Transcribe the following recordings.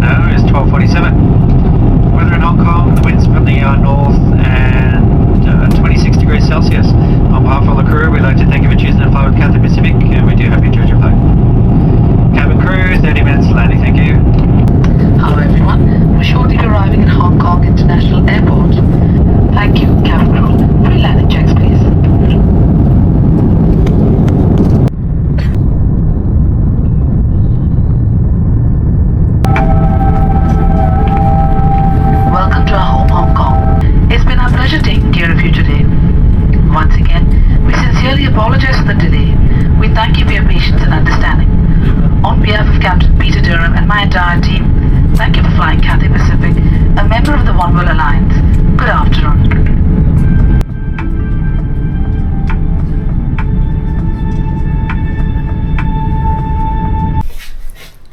now is 12:47. Weather in Hong Kong, the winds from the north and 26 degrees Celsius. On behalf of the crew, we'd like to thank you for choosing to fly with Cathay Pacific, and we do hope you enjoyed your flight. Cabin crew, 30 minutes to landing, thank you. Hello everyone, we're shortly arriving at Hong Kong International Airport. Thank you, cabin crew. Pre-landing checks, please. Welcome to our home, Hong Kong. It's been our pleasure taking care of you today. Once again, we sincerely apologize for the delay. We thank you for your patience and understanding. On behalf of Captain Peter Durham and my entire team, thank you for flying Cathay Pacific, a member of the One World Alliance. Good afternoon.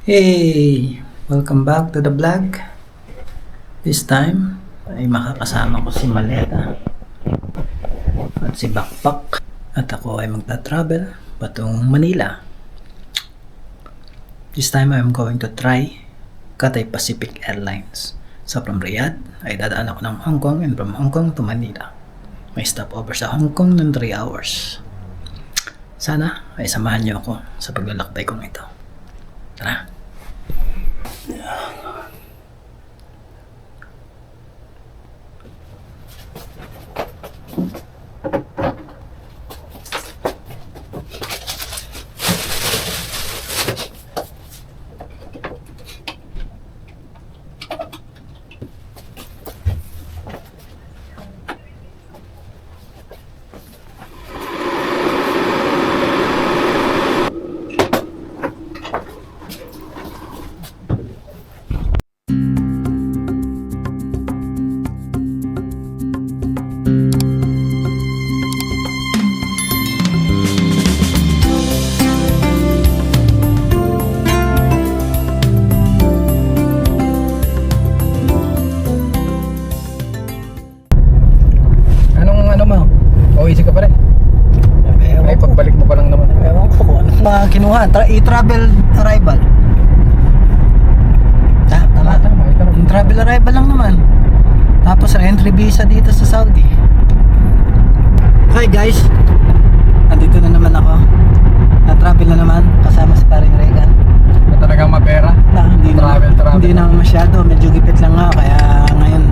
Hey! Welcome back to the vlog. This time ay makakasama ko si Maleta at si Backpack at ako ay magta-travel patungong Manila. This time I'm going to try Cathay Pacific Airlines. So from Riyadh ay dadaan ako ng Hong Kong, and from Hong Kong to Manila. May stopover sa Hong Kong ng 3 hours. Sana ay samahan niyo ako sa paglalakbay kong ito. Tara! Easy ka pa rin. Ay, pagbalik mo pa lang naman. Ewan ko kung anong mga kinuha. I-travel arrival. Tama. Yung travel arrival lang naman. Tapos entry visa dito sa Saudi. Okay guys, andito na naman ako. Na-travel na naman kasama si paring Regan. Na talagang mapera. Hindi na masyado. Medyo gipit lang nga. Kaya ngayon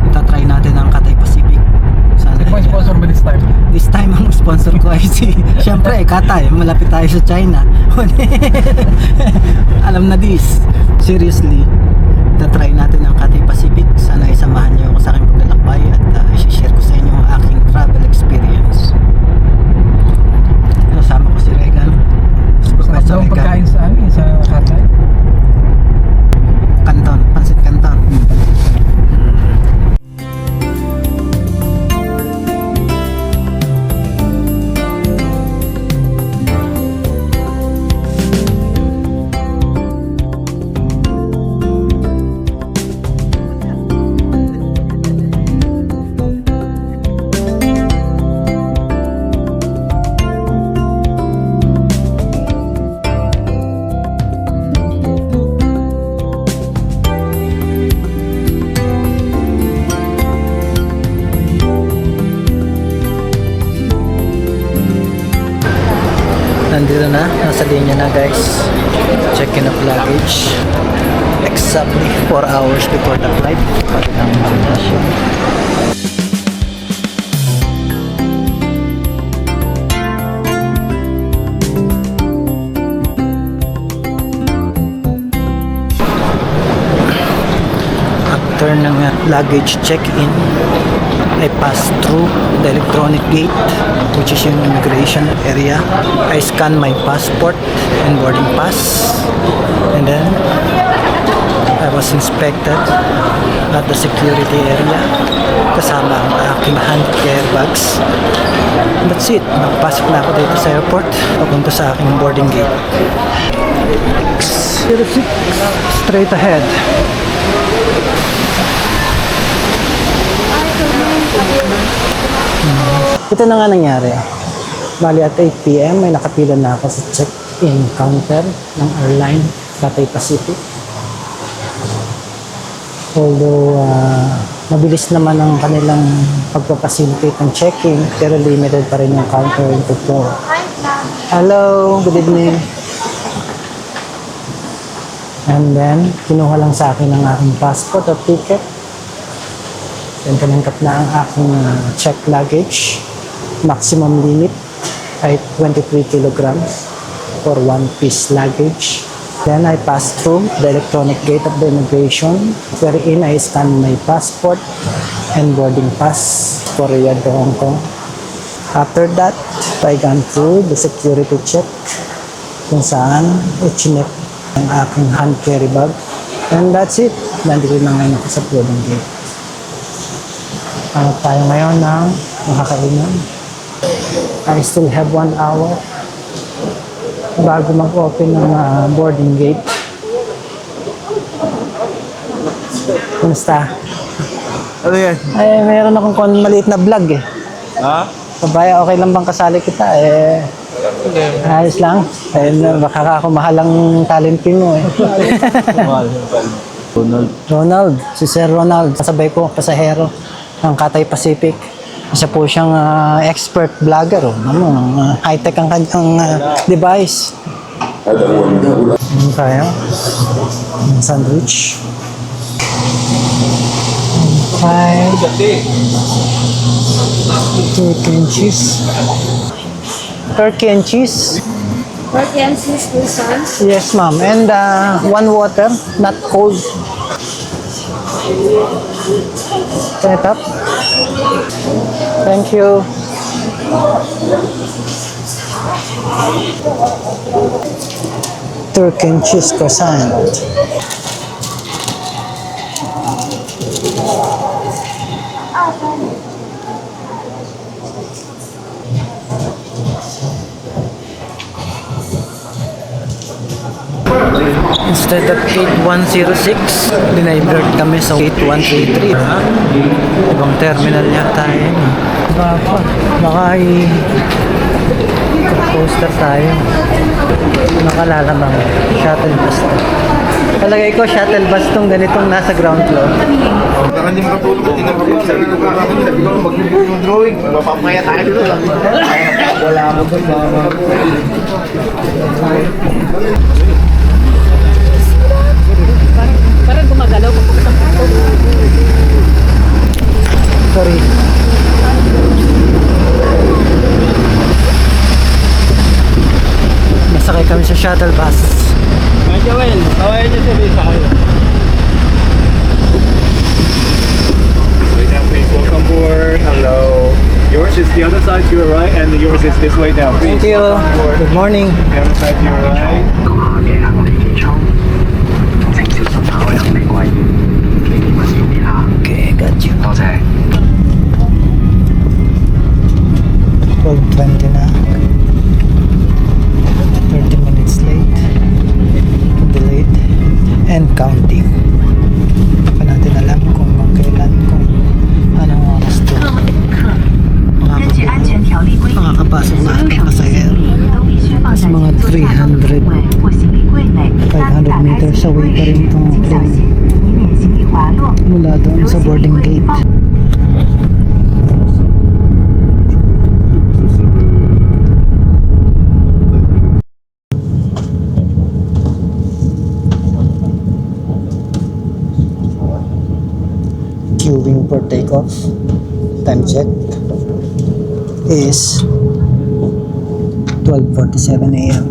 itatry natin ang Cathay Pacific. Sino mo sponsor mo this time? This time ang sponsor ko ay siyempre Cathay, malapit tayo sa China. Alam na this. Seriously, tatry natin ang Cathay Pacific. Sana isamahan niyo ako sa aking paglalakbay at i-share ko sa inyo ang aking travel experience. Kasama ko si Regan. Sarap daw ang pagkain sa amin, sa Cathay. Canton, pansit canton. Nandito na, nasa linya na guys. Check-in of luggage. Exactly 4 hours before the flight. Pati ng marinasyon. After ng luggage check-in, I pass through the electronic gate, which is yung immigration area. I scan my passport and boarding pass, and then I was inspected at the security area kasama ang aking hand care bags. And that's it. Nakapasok na ako dito sa airport papunta sa aking boarding gate. 06 straight ahead. Ito na nga nangyari. Bali at 8 PM may nakapila na ako sa check-in counter ng airline Cathay Pacific. Although mabilis naman ang kanilang pagpapacilitate ng checking, pero limited pa rin yung counter into floor. Hello, good evening. And then, kinuha lang sa akin ang aking passport at ticket. Then, tinanggap na ang aking check luggage. Maximum limit ay 23 kilograms for one piece luggage. Then, I passed through the electronic gate of the immigration, wherein I scanned my passport and boarding pass for Riyadh to Hong Kong. After that, I gone through the security check kung saan i-check ang aking hand carry bag. And that's it. Nandito na ngayon ako sa boarding gate. Tayo ngayon ng makakainan. I still have 1 hour bago mag-open ng boarding gate. Kumusta? Ano yan? Ay, mayroon akong maliit na vlog eh. Ha? Kabaya, okay lang bang kasali kita? Ayos lang. Baka ako mahalang talentin mo eh. Ronald, si Sir Ronald. Kasabay ko, pasahero ng Cathay Pacific. Isa po siyang expert vlogger. High-tech ang kanyang device. Ano tayo? Sandwich. Turkey and cheese. Turkey and cheese. Turkey and cheese, please. Yes, ma'am. And 1 water, not cold. Turn it up. Thank you. Turkey and cheese croissant. Instead of gate 106, dinivert kami sa gate 133. Ibang terminal yata yun. Baka poster tayo. Nakalala bang shuttle bus to. Palagay ko shuttle bus tong ganitong nasa ground floor. Baka hindi makatulog at inakapag sabi ko kung bakit sabi ko mag-review yung drawing. Mapapaya tayo dito lang. Wala mo doon mga Parang gumagalaw kung Sorry. Nasakay kami sa shuttle bus. Joel, tawain niyo si Lisa kayo. Wait now, please. Welcome board. Hello. Yours is the other side to your right, and yours is this way now. Please. Thank you. Good morning. The other side to your right. Okay, got you. 12:20 na. 30 minutes late. Delayed. And counting. Pa natin alam kung kailan, kung anong oras to. Makakapasok na ating pasahero. Kasi mga 300, 500 meters away pa rin itong plane. Mula doon sa boarding gate. Queuing for takeoff. Time check is 12:47 a.m.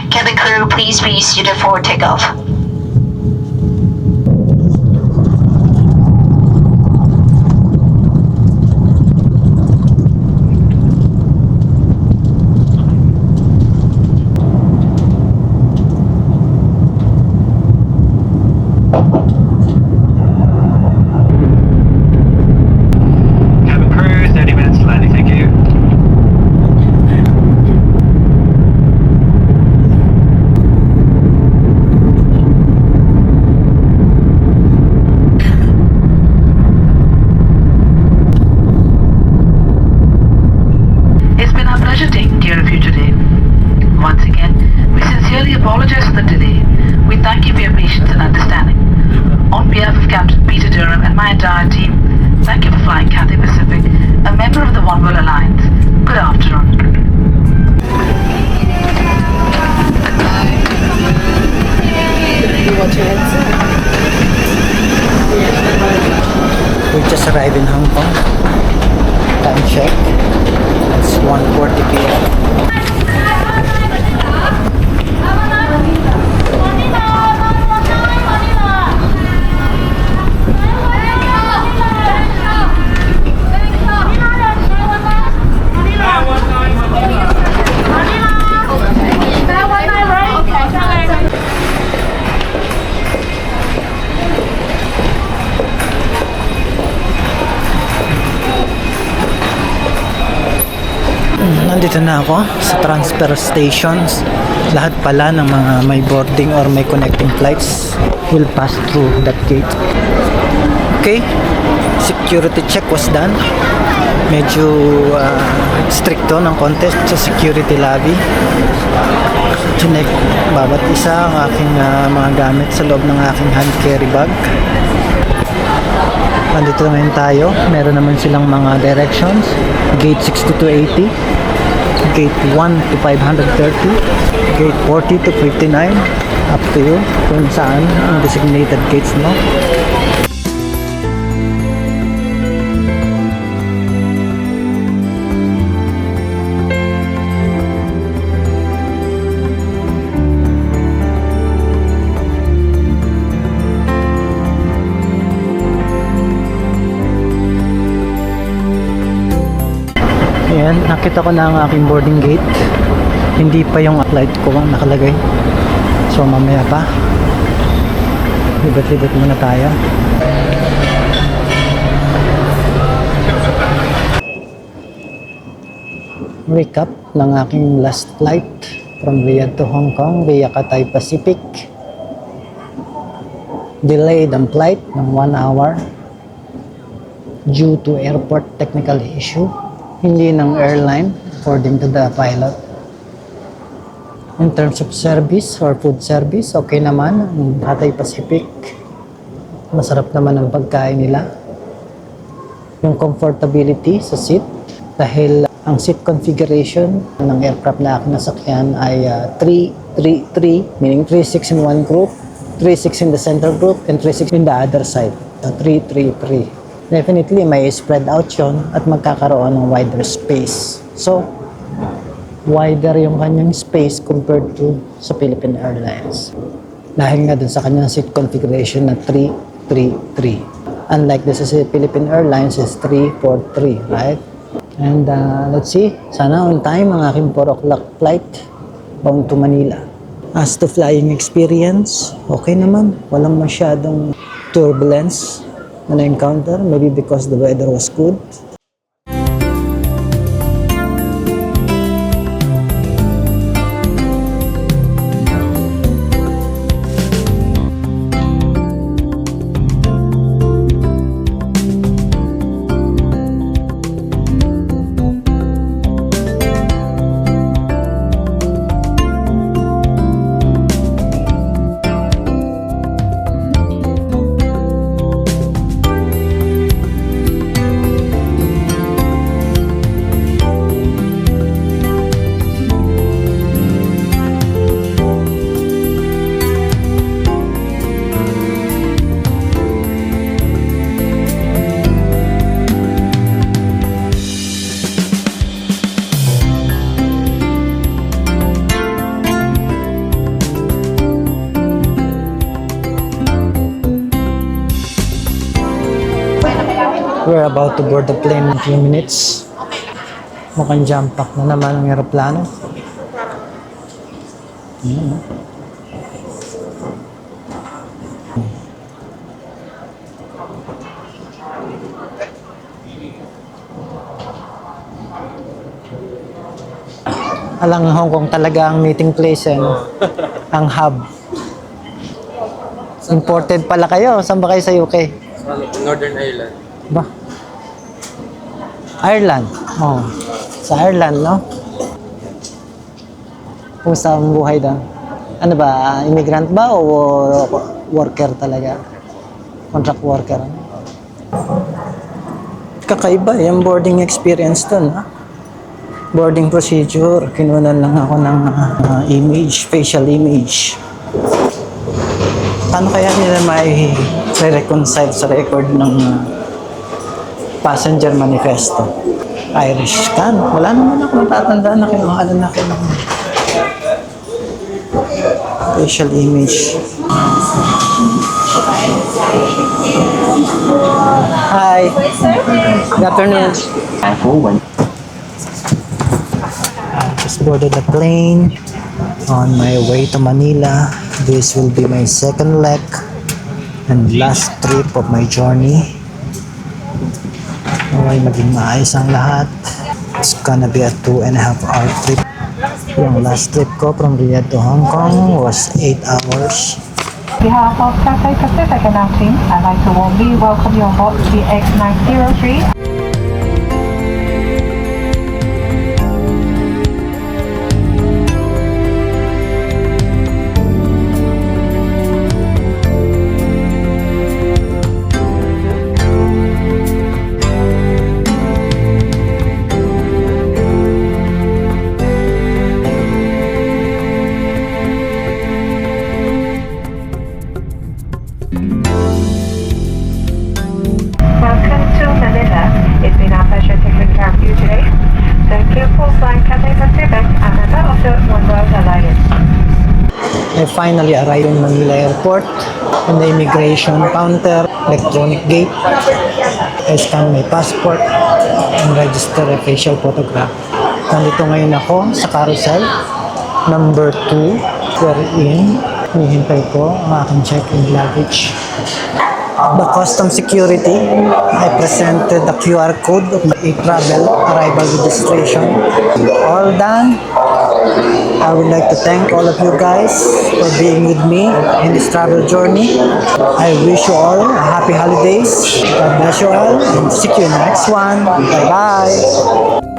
Cabin crew, please be seated for takeoff. Cabin crew, 30 minutes to landing, thank you. It's been our pleasure taking care of you today. Once again, we sincerely apologize for the delay. We thank you for your patience and understanding. On On behalf of Captain Peter Durham and my entire team, thank you for flying Cathay Pacific, a member of the One World Alliance. Good afternoon. We just arrived in Hong Kong. Time check. It's 1:40 p.m. Nandito na ako sa transfer stations. Lahat pala ng mga may boarding or may connecting flights will pass through that gate. Okay, security check was done. Medyo stricto ng konti sa security lobby. Chinek bawat isa ang aking mga gamit sa loob ng aking hand carry bag. Nandito naman tayo. Meron naman silang mga directions. Gate 60 to 80. Gate 1 to 530. Gate 40 to 59. Up to you kung saan ang designated gates mo. Ayan, nakita ko na ang aking boarding gate. Hindi pa yung flight ko ang nakalagay. So mamaya pa. Libat-libat muna tayo. Recap ng aking last flight from Riyadh to Hong Kong via Cathay Pacific. Delayed ang flight ng 1 hour due to airport technical issue. Hindi ng airline according to the pilot. In terms of service or food service, okay naman ang Cathay Pacific. Masarap naman ang pagkain nila. Yung comfortability sa seat, dahil ang seat configuration ng aircraft na aking nasakyan ay 3-3-3, meaning 3-6 in one group, 3-6 in the center group, and 3-6 in the other side. So 3-3-3. Definitely may spread out yun at magkakaroon ng wider space. So, wider yung kanyang space compared to sa Philippine Airlines. Dahil nga dun sa kanyang seat configuration na 3-3-3. Unlike this sa Philippine Airlines is 3-4-3, right? And let's see, sana on time ang aking 4 o'clock flight bound to Manila. As to flying experience, okay naman. Walang masyadong turbulence na na-encounter, maybe because the weather was good. We're about to board the plane in a few minutes. Mukhang jump pack na naman ang aeroplano. Alang Hong Kong talaga ang meeting place, no? Ang hub. Imported pala kayo. Saan ba kayo sa UK? Northern Ireland. Ba? Ireland. Oh. Sa Ireland, no? Kumusta ang buhay doon? Ano ba? Immigrant ba o worker talaga? contract worker. Kakaiba yung boarding experience dun, ha? Boarding procedure, kinunan lang ako ng image, facial image. Paano kaya nila may reconcile sa record ng passenger manifesto? Irish scan. Wala naman ako natatandaan na kinuha na ako ng facial image. Hi. Good afternoon. Just boarded the plane on my way to Manila. This will be my second leg and last trip of my journey. Okay, maging maayos ang lahat. It's gonna be a 2.5 hour trip. Yung last trip ko from Riyadh to Hong Kong was 8 hours. On behalf of Cathay Pacific and our team, I'd like to warmly welcome you on board the X903. Welcome to Manila. It's been our pleasure taking care of you today. Thank you for flying Cathay Pacific, a member of the One World Alliance. I finally arrived in Manila Airport on the immigration counter, electronic gate. I scanned my passport and register a facial photograph. Nandito ngayon ako sa carousel number 2 wherein hinihintay ko ang aking check-in luggage. The custom security, I presented the QR code of my travel arrival registration. All done. I would like to thank all of you guys for being with me in this travel journey. I wish you all happy holidays. God bless you all and see you in the next one. Bye-bye.